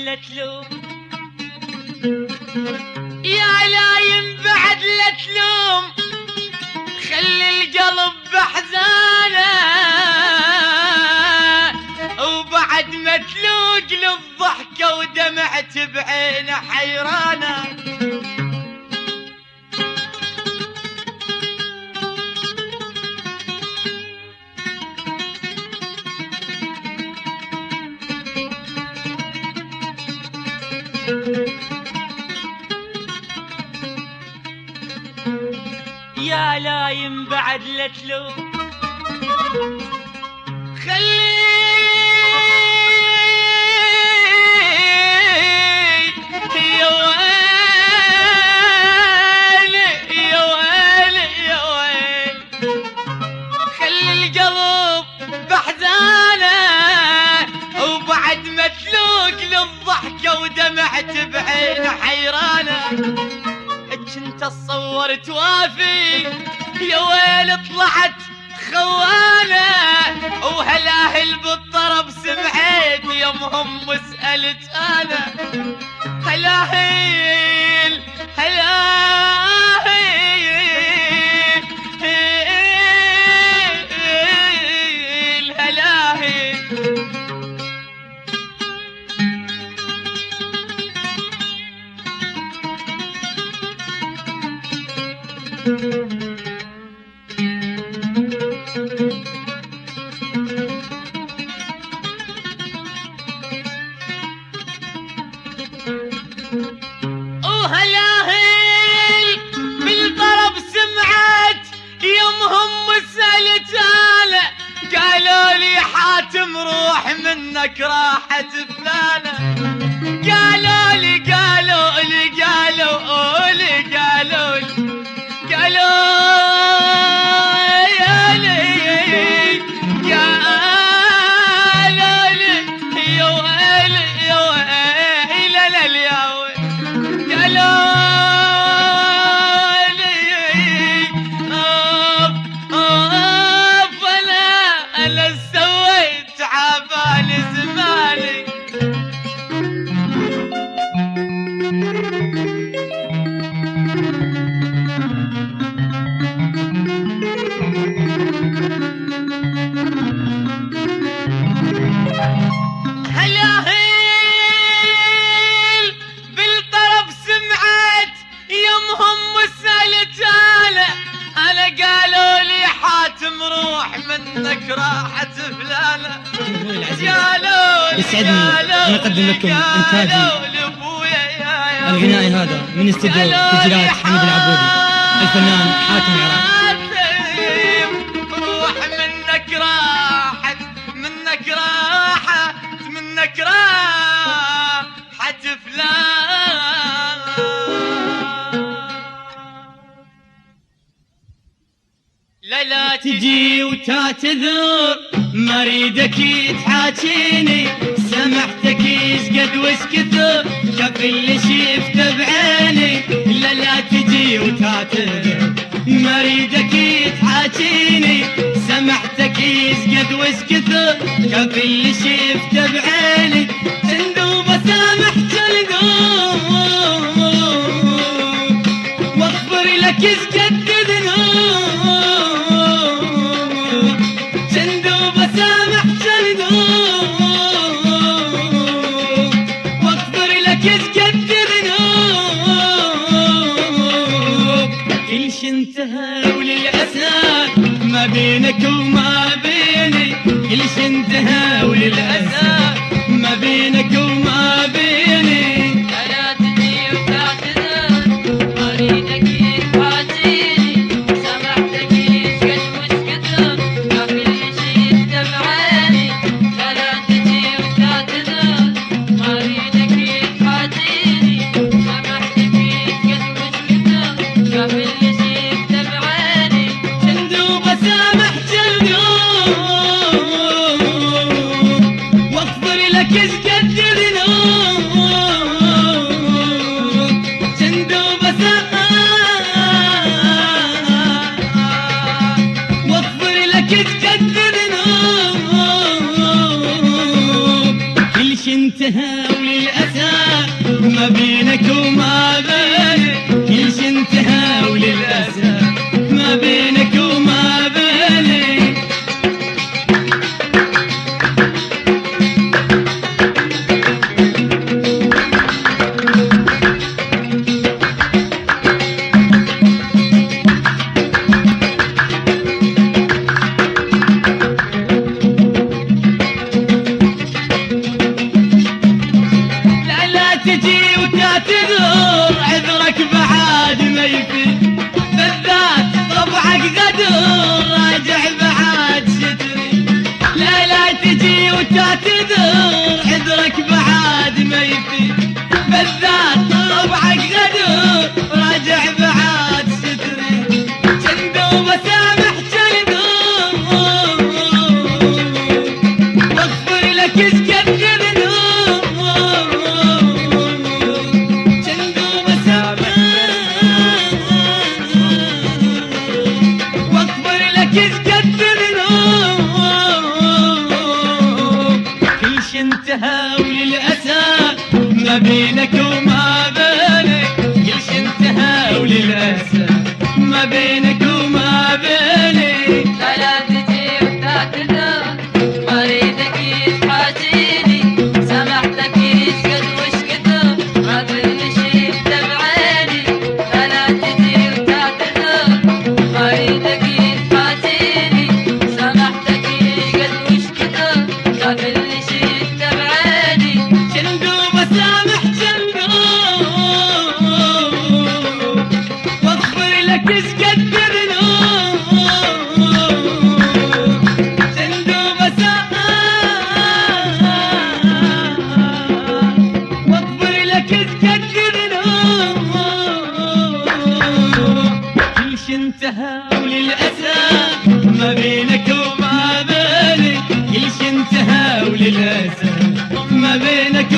لا تلوم، يا لايم بعد لا تلوم، خلي القلب بحزانه، وبعد ما تلوق للضحكة ودمعت بعينه حيرانه. يا لايم بعد لا تلوم، خلي يا ويلي يا ويلي يا ويلي، خلي القلب بحزانه، وبعد ما تلوق للضحكة ودمعت بعينه حيرانه. كنت اتصور توافي يا ويل طلعت خوانه، وهلاهل بالطرب سمعت يمهم وسألت انا. هلاهل هلاهل هلاهل وهلاهل بالطرب سمعت يمهم وسألت انا. قالوا لي حاتم روح منك راحت فلانه، قالوا لي قالوا لي قالوا لي قالوا لي قالوا يا لي قالوا لي يا ويلي يا ويلي لا يا ويلي، قالوا لي انا سويت عبالي زماني. هلاهل بالطرب سمعت يمهم وسألت انا قالوا لي حاتم روح منك راحت فلانه. قالوا لي يسعدني أن أقدم لكم إنتاجي الغنائي هذا من استديو تسجيلات حميد العبودي الفنان حاتم العراقي. روح منك راحت منك راحت منك راحت فلان. لا تجي وتعتذر ما اريدك تحاكيني، سمحتك يسقد واسكثر شاف اللي شفته بعيني. لا تجي وتعتذر ما اريدك تحاكيني، سمحتك يسقد واسكثر شاف اللي شفته بعيني. تندوب سامح جلدوب واغفر لك يسقد ذنوب، تندوب سامح جلدوب واغفر لك يسقد ذنوب. كل شي انتهى وللأسف ما بينك وما بيني، كل شي انتهى وللأسف ما بينك وما بيني. لا تجي وتعتذر ما اريدك تحاكيني، سمحتك يسكت واسكتر ما في شي بعيني. لا تجي وتعتذر ما اريدك تحاكيني، سمحتك يسكت واسكتر ما في شي بعيني. تندوب سامح جلدوب واغفر لك يسقد ذنوب، ما بينك وما بيني كل شي انتهى وللأسف ما بينك وما بيني. تجي وتعتذر عذرك بعد ما يفي بالذات طبعك غدر راجع بعد ستري. لا تجي وتعتذر عذرك بعد ما يفي بالذات طبعك غدر راجع بعد ستري. جندوب سامح جندوب واغفر لك اسكت انتهى وللأسف ما بينك وما بيني كل شي انتهى وللأسف ما بينك وما بيني. لا تجي وتعتذر ما اريدك تحاجيني سامحتك شقد وش كثر ما كل شي بعيني. لا تجي وتعتذر ما اريدك تحاجيني سامحتك شقد وش كثر ما كل شي سامح جندوب واغفر لك اسكت بذنوب. جندوب واغفر لك اسكت بذنوب كل شي انتهى وللأسف ما بينك وما بيني كل شي انتهى وللأسف ما بينك